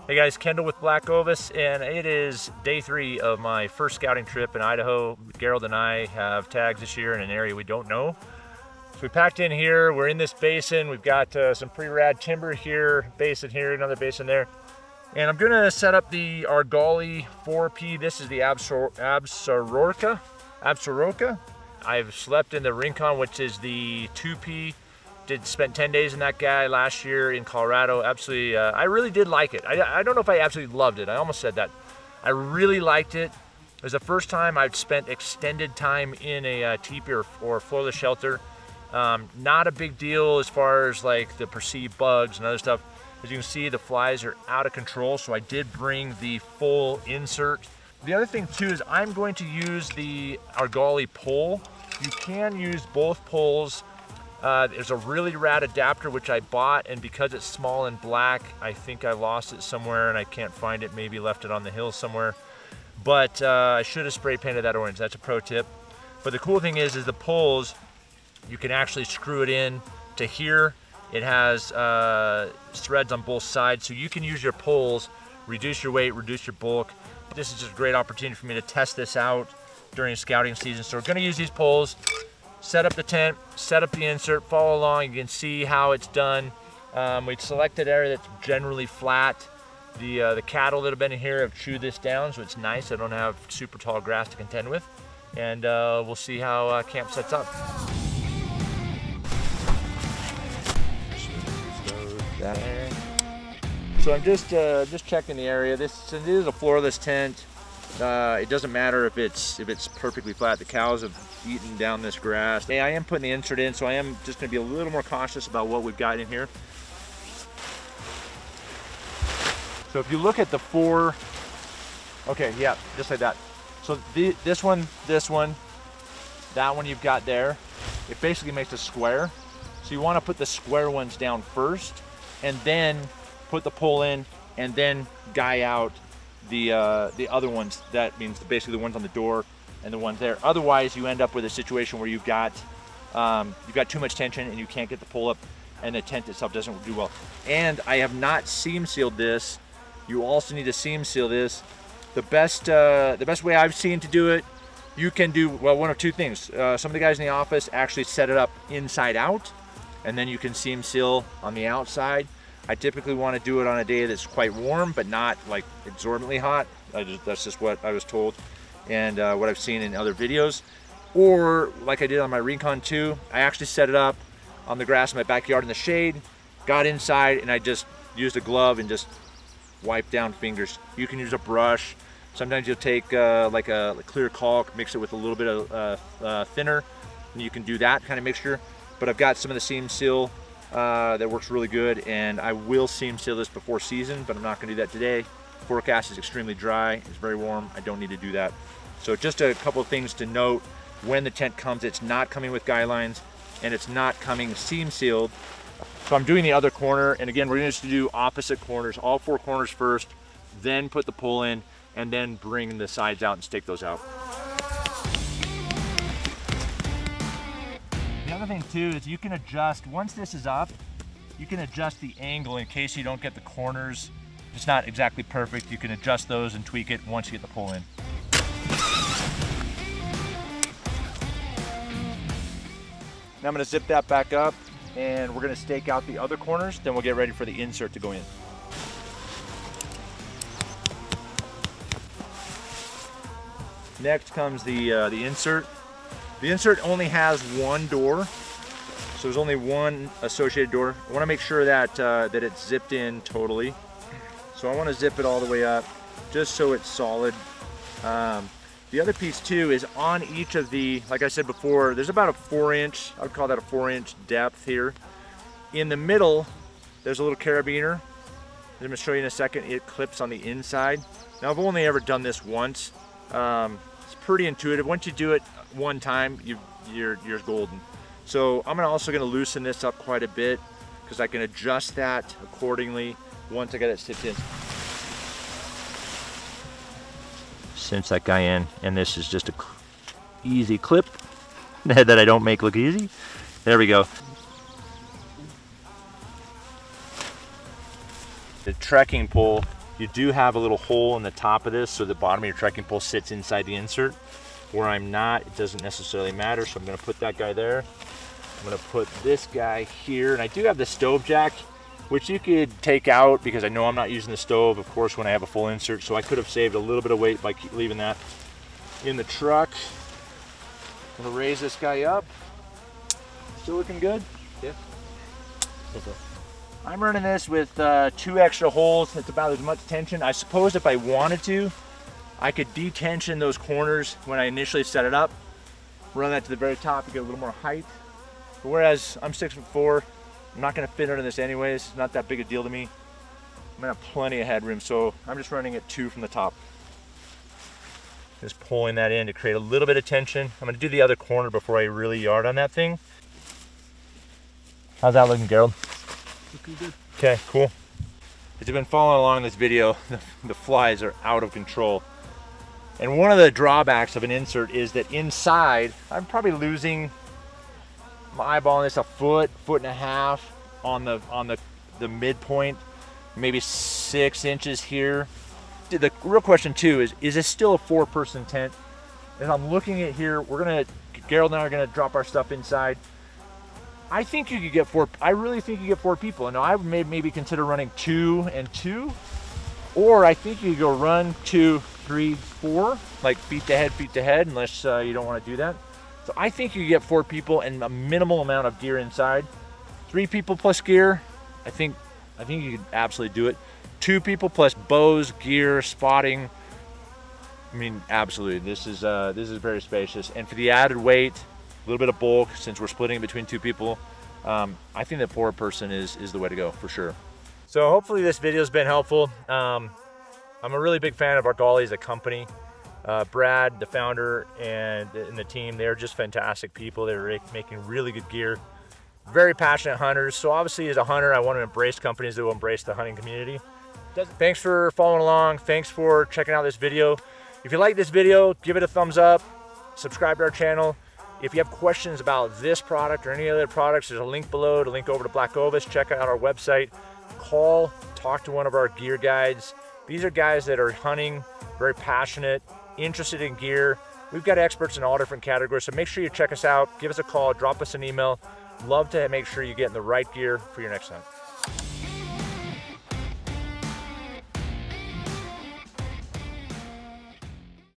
Hey guys, Kendall with Black Ovis, and it is day 3 of my first scouting trip in Idaho. Gerald and I have tags this year in an area we don't know. So we packed in here, we're in this basin, we've got some pretty rad timber here, basin here, another basin there. And I'm gonna set up the Argali 4P. This is the Absaroka. I've slept in the Rincon, which is the 2P. Spent 10 days in that guy last year in Colorado. Absolutely, I really did like it. I don't know if I absolutely loved it. I almost said that. I really liked it. It was the first time I've spent extended time in a teepee or floorless shelter. Not a big deal as far as like the perceived bugs and other stuff. As you can see, the flies are out of control, so I did bring the full insert. The other thing too is I'm going to use the Argali pole. You can use both poles. There's a really rad adapter which I bought, and because it's small and black, I think I lost it somewhere and I can't find it, maybe left it on the hill somewhere. But I should have spray painted that orange. That's a pro tip. But the cool thing is the poles, you can actually screw it in to here. It has threads on both sides, so you can use your poles, reduce your weight, reduce your bulk. This is just a great opportunity for me to test this out during scouting season. So we're gonna use these poles, set up the tent, set up the insert, follow along. You can see how it's done. We selected an area that's generally flat. The cattle that have been in here have chewed this down, so it's nice. I don't have super tall grass to contend with. And we'll see how camp sets up. So I'm just checking the area. This is a floorless tent. It doesn't matter if it's perfectly flat. The cows have eaten down this grass. Hey, I am putting the insert in, so I am just going to be a little more cautious about what we've got in here. So if you look at the four, okay, yeah, just like that. So this one, that one you've got there, it basically makes a square. So you want to put the square ones down first, and then put the pole in, and then guy out the other ones. That means basically the ones on the door and the ones there. Otherwise, you end up with a situation where you've got too much tension and you can't get the pole up, and the tent itself doesn't do well. And I have not seam sealed this. You also need to seam seal this. The best way I've seen to do it, you can do, well, one of two things. Some of the guys in the office actually set it up inside out, and then you can seam seal on the outside. I typically want to do it on a day that's quite warm, but not like exorbitantly hot. That's just what I was told and what I've seen in other videos. Or like I did on my Rincon 2, I actually set it up on the grass in my backyard in the shade, got inside, and I just used a glove and just wiped down fingers. You can use a brush. Sometimes you'll take like a clear caulk, mix it with a little bit of thinner, and you can do that kind of mixture. But I've got some of the seam seal that works really good, and I will seam seal this before season, but I'm not going to do that today. Forecast is extremely dry, it's very warm, I don't need to do that. So just a couple of things to note: when the tent comes, it's not coming with guy lines, and it's not coming seam sealed. So I'm doing the other corner, and again, we're going to do opposite corners, all 4 corners first, then put the pole in, and then bring the sides out and stake those out. The other thing too is you can adjust, once this is up, you can adjust the angle in case you don't get the corners. It's not exactly perfect. You can adjust those and tweak it once you get the pole in. Now I'm going to zip that back up, and we're going to stake out the other corners, then we'll get ready for the insert to go in. Next comes the insert. The insert only has one door, so there's only one associated door. I want to make sure that that it's zipped in totally. So I want to zip it all the way up, just so it's solid. The other piece too is on each of the, like I said before, there's about a 4-inch, I would call that a 4-inch depth here. In the middle, there's a little carabiner. I'm going to show you in a second. It clips on the inside. Now I've only ever done this once. It's pretty intuitive. Once you do it one time, you're golden. So I'm also going to loosen this up quite a bit, because I can adjust that accordingly once I get it stitched in. Cinch that guy in, and this is just a easy clip that I don't make look easy. There we go. The trekking pole You do have a little hole in the top of this, so the bottom of your trekking pole sits inside the insert. Where I'm not, it doesn't necessarily matter, so I'm gonna put that guy there. I'm gonna put this guy here, and I do have the stove jack, which you could take out because I know I'm not using the stove, of course, when I have a full insert, so I could have saved a little bit of weight by leaving that in the truck. I'm gonna raise this guy up. Still looking good? Yeah. I'm running this with 2 extra holes. It's about as much tension. I suppose if I wanted to, I could detension those corners when I initially set it up. Run that to the very top to get a little more height. But whereas I'm 6'4", I'm not gonna fit under this anyways. Not that big a deal to me. I'm gonna have plenty of headroom, so I'm just running it 2 from the top. Just pulling that in to create a little bit of tension. I'm gonna do the other corner before I really yard on that thing. How's that looking, Gerald? Looking good. Okay, cool. If you've been following along this video, the flies are out of control. And one of the drawbacks of an insert is that inside, I'm probably losing my eyeball on this a foot, 1.5 feet on the midpoint, maybe 6 inches here. The real question too is this still a 4-person tent? And I'm looking at here, Gerald and I are gonna drop our stuff inside. I think you could get 4, I really think you get 4 people. And I would maybe consider running 2 and 2, or I think you could go run 2, 3, 4, like feet to head, unless you don't want to do that. So I think you could get 4 people and a minimal amount of gear inside. 3 people plus gear, I think you could absolutely do it. 2 people plus bows, gear, spotting. I mean, absolutely. This is very spacious, and for the added weight, a little bit of bulk, since we're splitting between 2 people, I think that 4-person is the way to go for sure. So hopefully this video has been helpful. I'm a really big fan of Argali as a company. Brad, the founder, and the team, they're just fantastic people. They're making really good gear. Very passionate hunters. So obviously as a hunter, I want to embrace companies that will embrace the hunting community. Thanks for following along. Thanks for checking out this video. If you like this video, give it a thumbs up, subscribe to our channel. If you have questions about this product or any other products, there's a link below to link over to Black Ovis. Check out our website. Call, talk to one of our gear guides. These are guys that are hunting, very passionate, interested in gear. We've got experts in all different categories, so make sure you check us out. Give us a call, drop us an email. Love to make sure you get in the right gear for your next hunt.